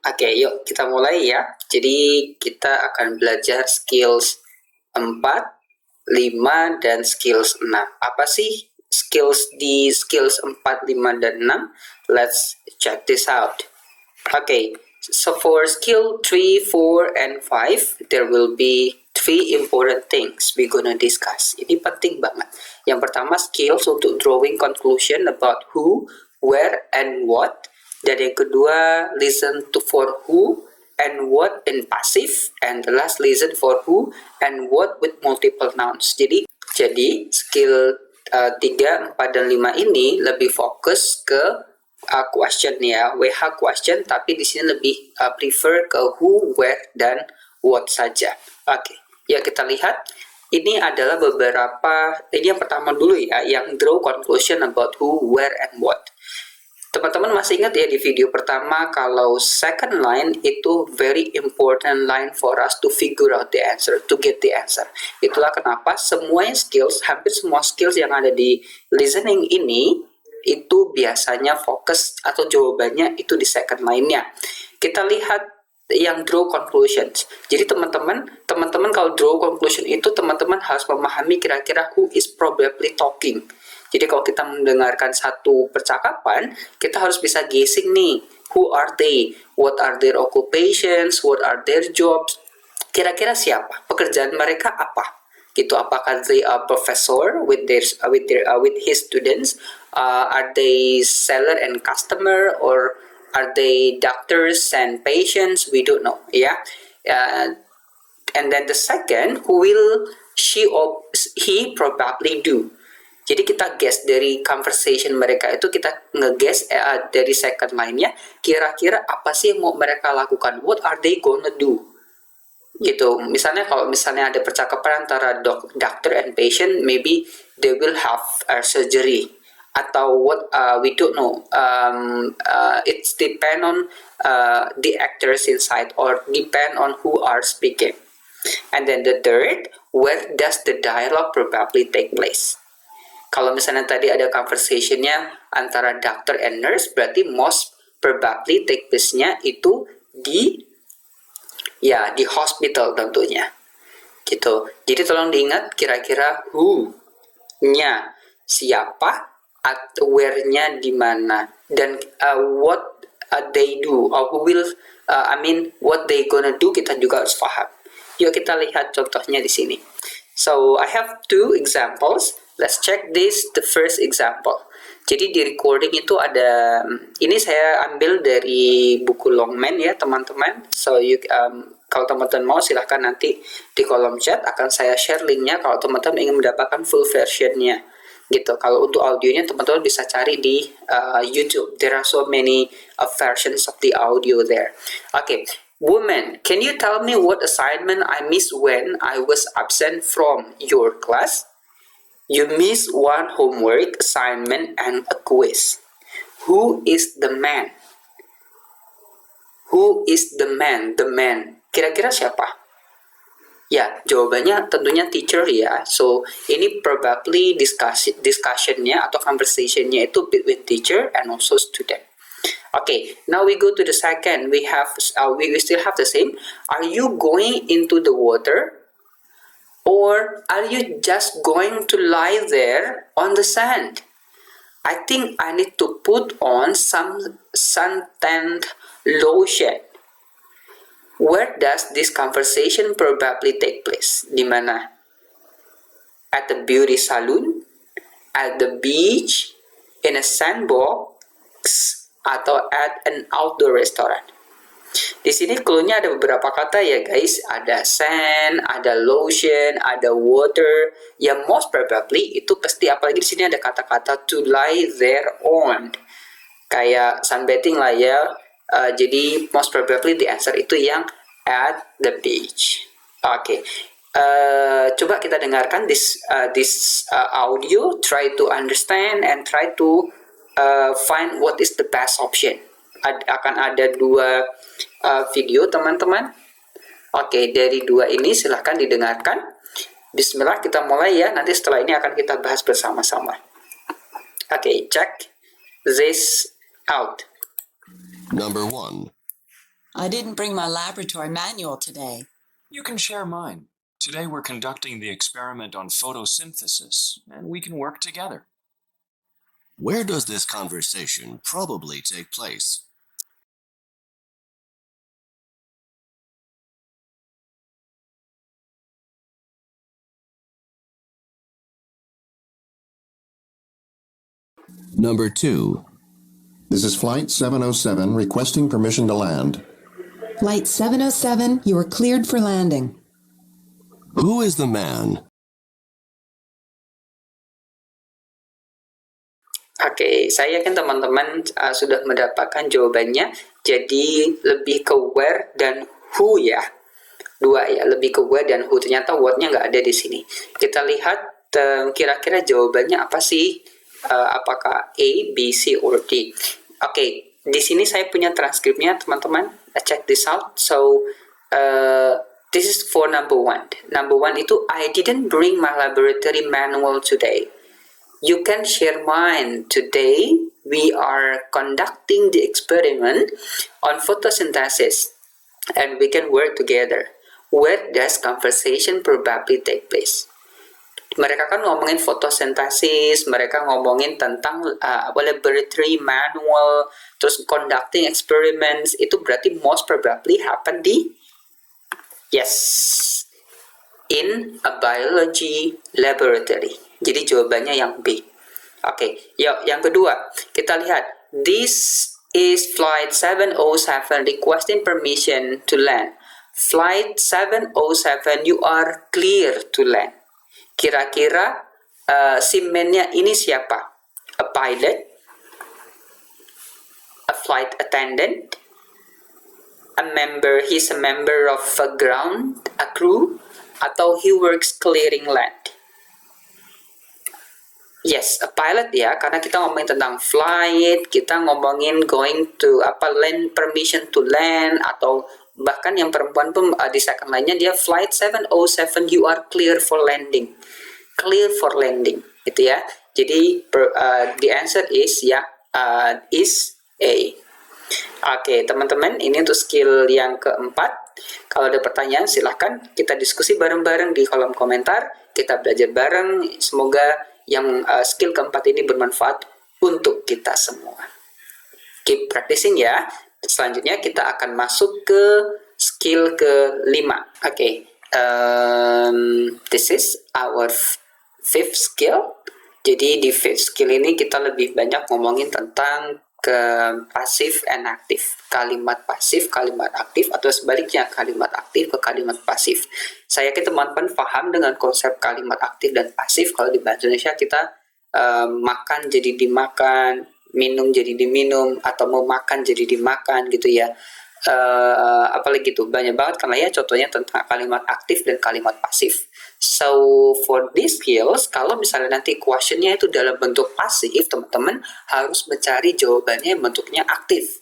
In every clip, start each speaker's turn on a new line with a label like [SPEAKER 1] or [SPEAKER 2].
[SPEAKER 1] Oke, yuk kita mulai ya. Jadi kita akan belajar skills 4, 5, dan skills 6. Apa sih skills di skills 4, 5, dan 6? Let's check this out. Okay, so for skill 3, 4, and 5, there will be 3 important things we're gonna discuss. Ini penting banget. Yang pertama, skills untuk drawing conclusion about who, where, and what. Dan yang kedua, listen to for who and what in passive, and the last, listen for who and what with multiple nouns. Jadi skill 3, 4, dan 5 ini lebih fokus ke question ya, WH question, tapi di sini lebih prefer ke who, where, dan what saja. Oke, ya kita lihat. Ini adalah beberapa, ini yang pertama dulu ya, yang draw conclusion about who, where, and what. Teman-teman masih ingat ya di video pertama kalau second line itu very important line for us to figure out the answer, to get the answer. Itulah kenapa semua skills, hampir semua skills yang ada di listening ini itu biasanya fokus atau jawabannya itu di second line-nya. Kita lihat yang draw conclusions. Jadi teman-teman kalau draw conclusion itu teman-teman harus memahami kira-kira who is probably talking. Jadi kalau kita mendengarkan satu percakapan, kita harus bisa guessing nih, who are they, what are their occupations, what are their jobs, kira-kira siapa, pekerjaan mereka apa, gitu. Apakah they are professor with his students, are they seller and customer, or are they doctors and patients? We don't know, ya. And then the second, who will she or he probably do. Jadi kita guess dari conversation mereka itu, kita nge-guess dari second line-nya, kira-kira apa sih yang mau mereka lakukan, what are they gonna do, gitu. Misalnya kalau misalnya ada percakapan antara doctor and patient, maybe they will have surgery, atau what, we don't know, it's depend on the actors inside, or depend on who are speaking. And then the third, where does the dialogue probably take place. Kalau misalnya tadi ada conversation-nya antara doctor and nurse, berarti most probably take place-nya itu di hospital tentunya. Gitu. Jadi tolong diingat kira-kira who-nya siapa, atau where-nya di mana, dan what they do, or who will, what they gonna do, kita juga harus paham. Yuk kita lihat contohnya di sini. So I have 2 examples. Let's check the first example. Jadi di recording itu ada, ini saya ambil dari buku Longman ya teman-teman. So kalau teman-teman mau silahkan nanti di kolom chat akan saya share linknya kalau teman-teman ingin mendapatkan full versionnya. Gitu. Kalau untuk audionya teman-teman bisa cari di YouTube. There are so many versions of the audio there. Okay. Woman, can you tell me what assignment I missed when I was absent from your class? You missed one homework assignment and a quiz. Who is the man? Who is the man? The man. Kira-kira siapa? Ya, jawabannya tentunya teacher ya. So, ini probably discussion-nya atau conversation-nya itu between teacher and also student. Okay, now we go to the second. We still have the same. Are you going into the water? Or are you just going to lie there on the sand? I think I need to put on some suntan lotion. Where does this conversation probably take place? Di mana? At the beauty salon? At the beach? In a sandbox? Atau at an outdoor restaurant? Di sini clue-nya ada beberapa kata ya guys, ada sand, ada lotion, ada water. Yang most probably itu pasti, apalagi di sini ada kata-kata to lie there on, kayak sunbathing lah ya. Jadi most probably the answer itu yang at the beach. Oke. Coba kita dengarkan this audio, try to understand and try to find what is the best option. Akan ada 2 video teman-teman. Oke, dari 2 ini silahkan didengarkan. Bismillah, kita mulai ya. Nanti setelah ini akan kita bahas bersama-sama. Oke, check this out.
[SPEAKER 2] Number 1. I didn't bring my laboratory manual today.
[SPEAKER 3] You can share mine. Today we're conducting the experiment on photosynthesis, and we can work together.
[SPEAKER 4] Where does this conversation probably take place? Number 2.
[SPEAKER 5] This is Flight 707 requesting permission to land.
[SPEAKER 6] Flight 707, you are cleared for landing.
[SPEAKER 4] Who is the man?
[SPEAKER 1] Oke, saya yakin teman-teman sudah mendapatkan jawabannya. Jadi lebih ke where dan who ya. Dua ya, lebih ke where dan who. Ternyata what-nya nggak ada di sini. Kita lihat kira-kira jawabannya apa sih? Apakah A, B, C, or D? Oke, di sini saya punya transkripnya teman-teman. Check this out. So, this is for number 1. Number 1 itu, I didn't bring my laboratory manual today. You can share mine. Today, we are conducting the experiment on photosynthesis, and we can work together. Where does conversation probably take place? Mereka kan ngomongin fotosintesis, mereka ngomongin tentang laboratory manual, terus conducting experiments, itu berarti most probably happen di, yes, in a biology laboratory. Jadi jawabannya yang B. Oke, yuk yang kedua, kita lihat. This is flight 707 requesting permission to land. Flight 707, you are clear to land. Kira-kira seaman-nya ini siapa? A pilot? A flight attendant? He's a member of a ground, a crew? Atau he works clearing land? Yes, a pilot ya, karena kita ngomongin tentang flight, kita ngomongin going to land, permission to land, atau bahkan yang perempuan pun di second line-nya dia flight 707, you are clear for landing. Clear for landing, gitu ya. Jadi the answer is is A. Oke, teman-teman, ini untuk skill yang keempat. Kalau ada pertanyaan, silahkan kita diskusi bareng-bareng di kolom komentar. Kita belajar bareng. Semoga yang skill keempat ini bermanfaat untuk kita semua. Keep practicing ya. Selanjutnya kita akan masuk ke skill kelima. Oke, this is our fifth skill. Jadi di fifth skill ini kita lebih banyak ngomongin tentang ke pasif and aktif, kalimat pasif, kalimat aktif, atau sebaliknya kalimat aktif ke kalimat pasif. Saya yakin teman-teman paham dengan konsep kalimat aktif dan pasif. Kalau di bahasa Indonesia kita makan jadi dimakan, minum jadi diminum, atau mau makan jadi dimakan gitu ya. Apalagi itu banyak banget karena ya contohnya tentang kalimat aktif dan kalimat pasif. So for these skills, kalau misalnya nanti questionnya itu dalam bentuk pasif, teman-teman harus mencari jawabannya yang bentuknya aktif.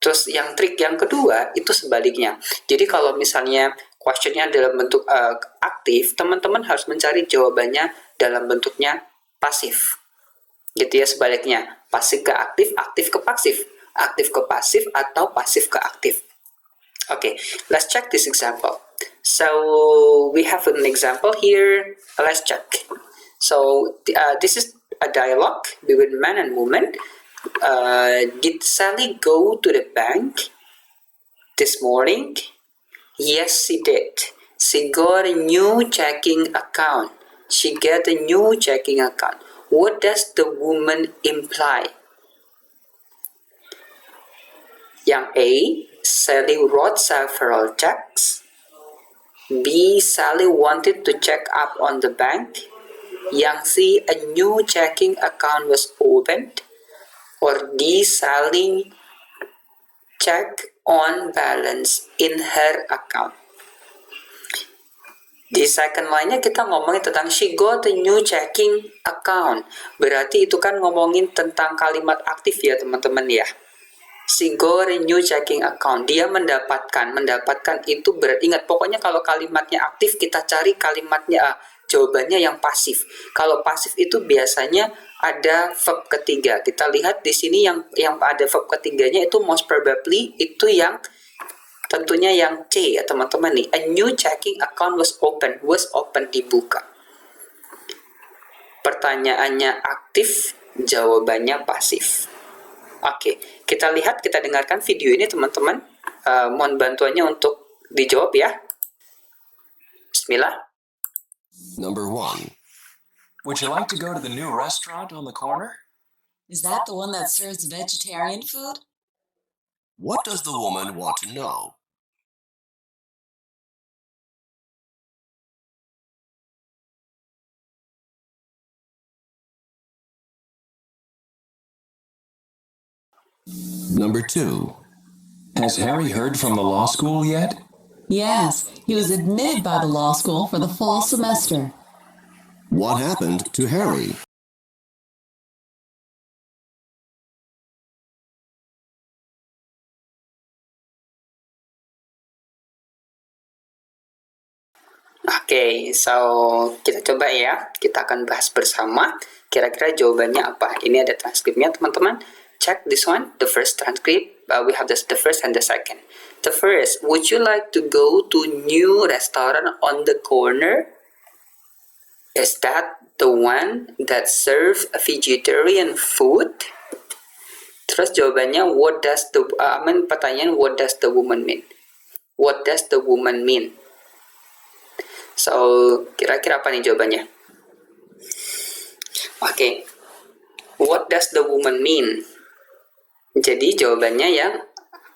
[SPEAKER 1] Terus yang trik yang kedua itu sebaliknya. Jadi kalau misalnya questionnya dalam bentuk aktif, teman-teman harus mencari jawabannya dalam bentuknya pasif. Gitu ya, sebaliknya. Pasif ke aktif, aktif ke pasif. Aktif ke pasif atau pasif ke aktif. Okay, let's check this example. So we have an example here. Let's check. So this is a dialogue between man and woman. Did Sally go to the bank this morning? Yes, she did. She got a new checking account. She got a new checking account. What does the woman imply? Yang A, Sally wrote several checks. B, Sally wanted to check up on the bank. Yang C, a new checking account was opened. Or D, Sally check on balance in her account. Di second line-nya kita ngomongin tentang she got a new checking account. Berarti itu kan ngomongin tentang kalimat aktif ya teman-teman ya. She got a new checking account. Dia mendapatkan itu berarti, ingat pokoknya kalau kalimatnya aktif kita cari kalimatnya jawabannya yang pasif. Kalau pasif itu biasanya ada verb ketiga. Kita lihat di sini yang ada verb ketiganya itu most probably itu yang Tentunya yang C ya teman-teman nih. A new checking account was open dibuka. Pertanyaannya aktif, jawabannya pasif. Oke, kita lihat, kita dengarkan video ini teman-teman. Mohon bantuannya untuk dijawab ya. Bismillah.
[SPEAKER 4] Number 1.
[SPEAKER 3] Would you like to go to the new restaurant on the corner?
[SPEAKER 2] Is that the one that serves vegetarian food?
[SPEAKER 4] What does the woman want to know? Number 2.
[SPEAKER 3] Has Harry heard from the law school yet?
[SPEAKER 6] Yes, he was admitted by the law school for the fall semester.
[SPEAKER 4] What happened to Harry?
[SPEAKER 1] Oke, so kita coba ya. Kita akan bahas bersama. Kira-kira jawabannya apa? Ini ada transkripnya teman-teman. Check this one, the first transcript. We have the first and the second. The first, would you like to go to new restaurant on the corner? Is that the one that serve vegetarian food? Terus jawabannya, pertanyaan, what does the woman mean? What does the woman mean? So, kira-kira apa nih jawabannya? Oke. What does the woman mean? Jadi jawabannya yang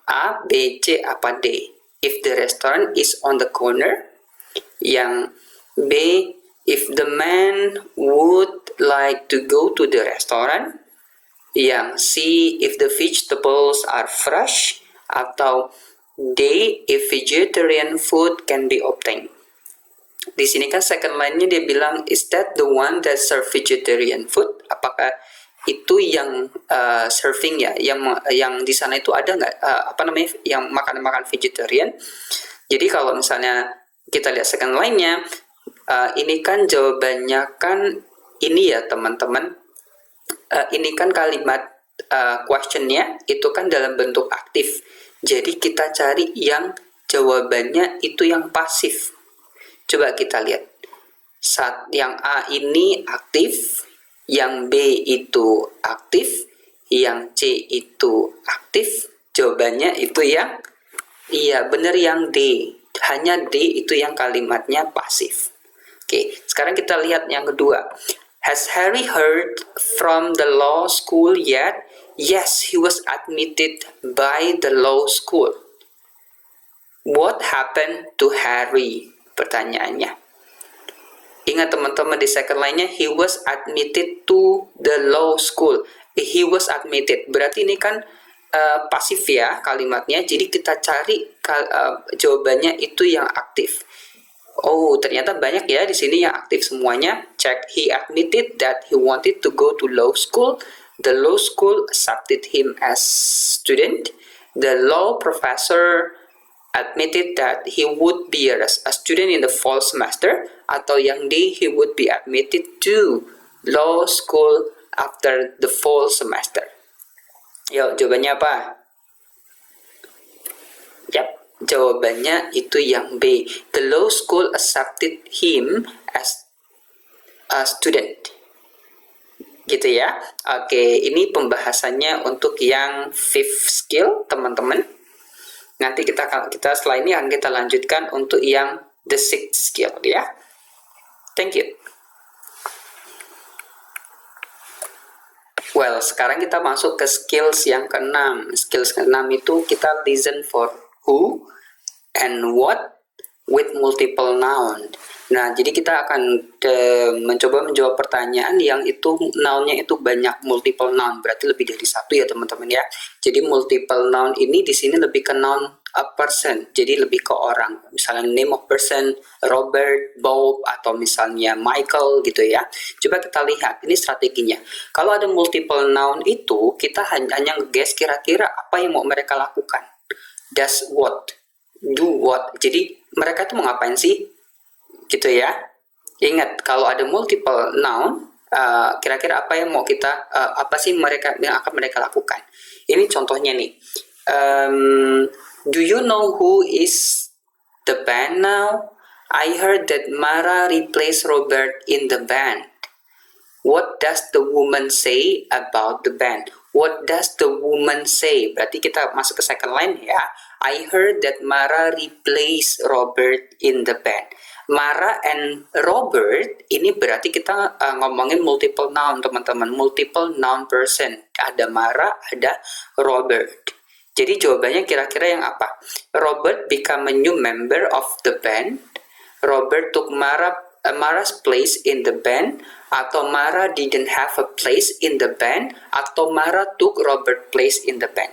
[SPEAKER 1] A, B, C, apa D? If the restaurant is on the corner. Yang B, if the man would like to go to the restaurant. Yang C, if the vegetables are fresh. Atau D, if vegetarian food can be obtained. Di sini kan second line-nya dia bilang, is that the one that serve vegetarian food? Apakah itu yang serving ya? Yang di sana itu ada nggak yang makan vegetarian? Jadi kalau misalnya kita lihat second line-nya, ini kan jawabannya kan ini ya teman-teman. Ini kan kalimat question-nya itu kan dalam bentuk aktif. Jadi kita cari yang jawabannya itu yang pasif. Coba kita lihat. Saat yang A ini aktif, yang B itu aktif, yang C itu aktif. Jawabannya itu yang iya, benar yang D. Hanya D itu yang kalimatnya pasif. Oke, sekarang kita lihat yang kedua. Has Harry heard from the law school yet? Yes, he was admitted by the law school. What happened to Harry? Pertanyaannya. Ingat teman-teman di second line-nya, he was admitted to the law school. He was admitted. Berarti ini kan pasif ya kalimatnya. Jadi kita cari jawabannya itu yang aktif. Oh, ternyata banyak ya di sini yang aktif semuanya. Check. He admitted that he wanted to go to law school. The law school accepted him as student. The law professor admitted that he would be a student in the fall semester, atau yang D, he would be admitted to law school after the fall semester. Yuk, jawabannya apa? Yap, jawabannya itu yang B. The law school accepted him as a student. Gitu ya. Oke, ini pembahasannya untuk yang fifth skill, teman-teman. Nanti kita setelah ini akan kita lanjutkan untuk yang the sixth skill ya. Thank you. Well, sekarang kita masuk ke skills yang keenam. Skills keenam itu kita listen for who and what with multiple noun. Nah, jadi kita akan mencoba menjawab pertanyaan yang itu noun-nya itu banyak, multiple noun, berarti lebih dari satu ya teman-teman ya. Jadi multiple noun ini di sini lebih ke noun a person, jadi lebih ke orang. Misalnya name of person, Robert, Bob, atau misalnya Michael gitu ya. Coba kita lihat, ini strateginya. Kalau ada multiple noun itu, kita hanya nge-guess kira-kira apa yang mau mereka lakukan. Does what, do what. Jadi mereka itu mau ngapain sih? Gitu ya. Ingat, kalau ada multiple noun, kira-kira apa yang mau apa sih yang akan mereka lakukan? Ini contohnya nih. Do you know who is the band now? I heard that Mara replaced Robert in the band. What does the woman say about the band? What does the woman say? Berarti kita masuk ke second line ya. I heard that Mara replaced Robert in the band. Mara and Robert ini berarti kita ngomongin multiple noun teman-teman. Multiple noun person. Ada Mara, ada Robert. Jadi jawabannya kira-kira yang apa? Robert become a new member of the band. Robert took Mara's place in the band, atau Mara didn't have a place in the band, atau Mara took Robert's place in the band.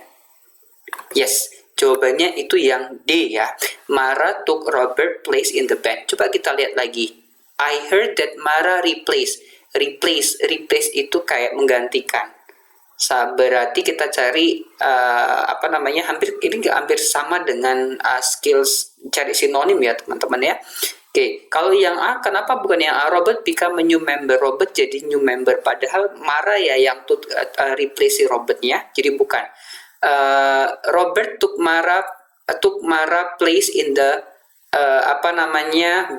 [SPEAKER 1] Yes, jawabannya itu yang D ya. Mara took Robert's place in the band. Coba kita lihat lagi. I heard that Mara replace itu kayak menggantikan. Berarti kita cari hampir sama dengan skills cari sinonim ya teman-teman ya. Oke, kalau yang A, kenapa bukan yang A? Robert become a new member. Robert jadi new member, padahal Mara ya yang replace Robertnya, jadi bukan. Robert took Mara place in the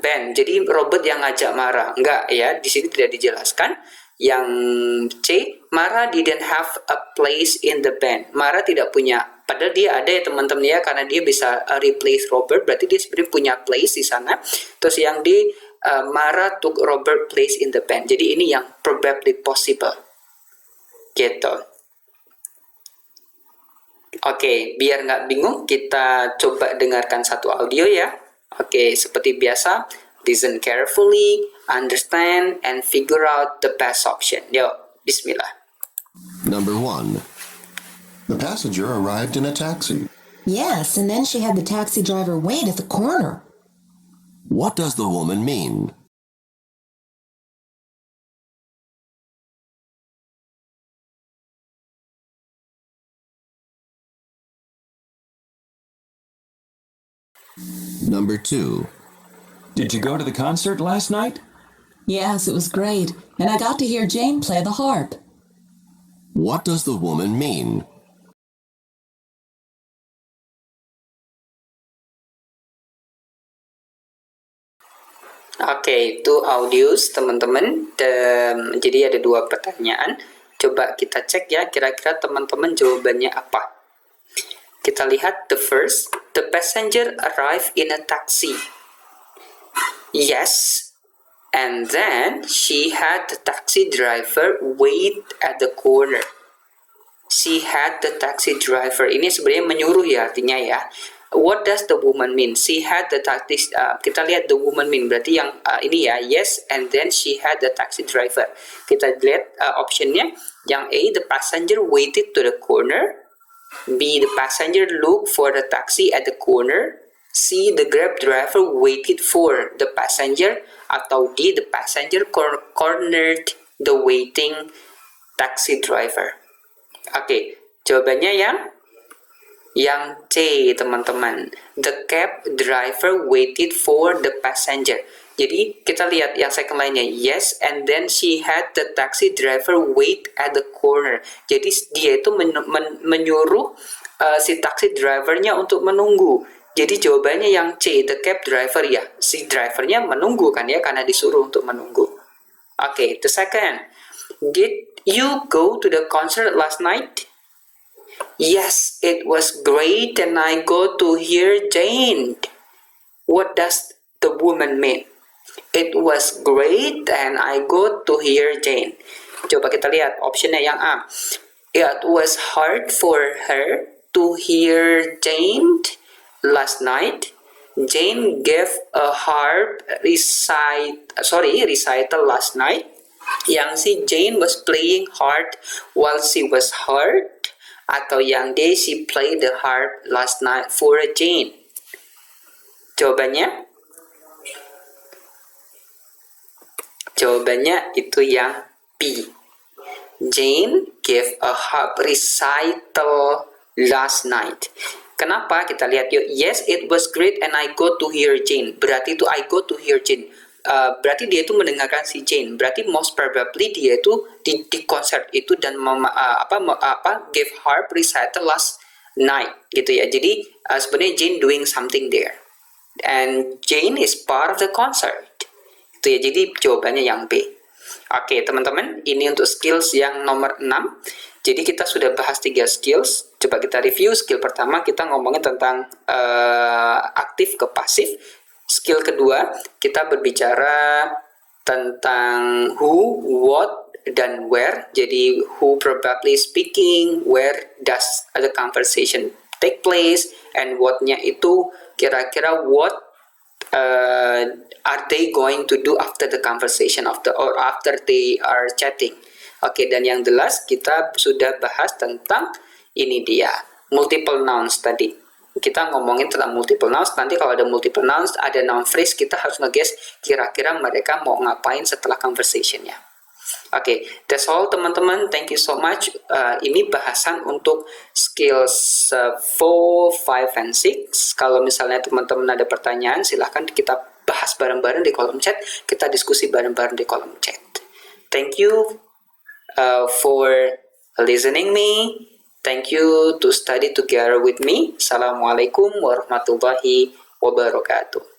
[SPEAKER 1] band. Jadi Robert yang ngajak Mara. Enggak ya, di sini tidak dijelaskan. Yang C, Mara didn't have a place in the band. Mara tidak punya, padahal dia ada ya teman-teman ya, karena dia bisa replace Robert, berarti dia sebenarnya punya place di sana. Terus yang D, Mara took Robert place in the band. Jadi ini yang probably possible. Gitu. Oke, biar nggak bingung, kita coba dengarkan satu audio ya. Oke, seperti biasa, listen carefully, understand, and figure out the best option. Yo, bismillah.
[SPEAKER 4] Number 1.
[SPEAKER 5] The passenger arrived in a taxi.
[SPEAKER 7] Yes, and then she had the taxi driver wait at the corner.
[SPEAKER 4] What does the woman mean? Number 2.
[SPEAKER 3] Did you go to the concert last night?
[SPEAKER 6] Yes, it was great, and I got to hear Jane play the harp.
[SPEAKER 4] What does the woman mean?
[SPEAKER 1] Oke, itu audios teman-teman. Jadi ada 2 pertanyaan. Coba kita cek ya, kira-kira teman-teman jawabannya apa. Kita lihat the first, the passenger arrived in a taxi. Yes, and then she had the taxi driver wait at the corner. She had the taxi driver. Ini sebenarnya menyuruh ya artinya ya. What does the woman mean? She had the taxi. Kita lihat the woman mean berarti yang ini ya. Yes, and then she had the taxi driver. Kita lihat optionnya. Yang A, the passenger waited to the corner. B, the passenger looked for the taxi at the corner. C, the Grab driver waited for the passenger. Atau D, the passenger cornered the waiting taxi driver. Oke, jawabannya yang C teman-teman. The cab driver waited for the passenger. Jadi kita lihat yang second line-nya. Yes, and then she had the taxi driver wait at the corner. Jadi dia itu menyuruh si taxi drivernya untuk menunggu. Jadi jawabannya yang C, the cab driver ya. Si drivernya menunggu kan ya, karena disuruh untuk menunggu. Oke, the second. Did you go to the concert last night? Yes, it was great and I go to hear Jane. What does the woman mean? It was great and I go to hear Jane. Coba kita lihat optionnya yang A. It was hard for her to hear Jane last night. Jane gave a harp recital last night. Yang si Jane was playing hard while she was hurt. Atau yang D, she played the harp last night for Jane. Jawabannya itu yang B. Jane gave a harp recital last night. Kenapa? Kita lihat yuk. Yes, it was great and I go to hear Jane. Berarti itu I go to hear Jane. Berarti dia itu mendengarkan si Jane. Berarti most probably dia itu di konser itu dan give harp recital last night gitu ya. Jadi sebenarnya Jane doing something there. And Jane is part of the concert. Itu ya, jadi jawabannya yang B. Oke, teman-teman, ini untuk skills yang nomor 6. Jadi kita sudah bahas 3 skills. Coba kita review. Skill pertama kita ngomongin tentang aktif ke pasif. Skill kedua kita berbicara tentang who, what, dan where. Jadi who probably speaking, where does the conversation take place, and what-nya itu kira-kira what are they going to do after the conversation or after they are chatting. Oke, dan yang jelas kita sudah bahas tentang ini dia multiple nouns tadi. Kita ngomongin tentang multiple nouns. Nanti kalau ada multiple nouns, ada noun phrase, kita harus nge-guess kira-kira mereka mau ngapain setelah conversationnya. Oke, that's all teman-teman. Thank you so much. Ini bahasan untuk skills 4, 5, and 6. Kalau misalnya teman-teman ada pertanyaan, silahkan kita bahas bareng-bareng di kolom chat. Kita diskusi bareng-bareng di kolom chat. Thank you for listening me. Thank you to study together with me. Assalamualaikum warahmatullahi wabarakatuh.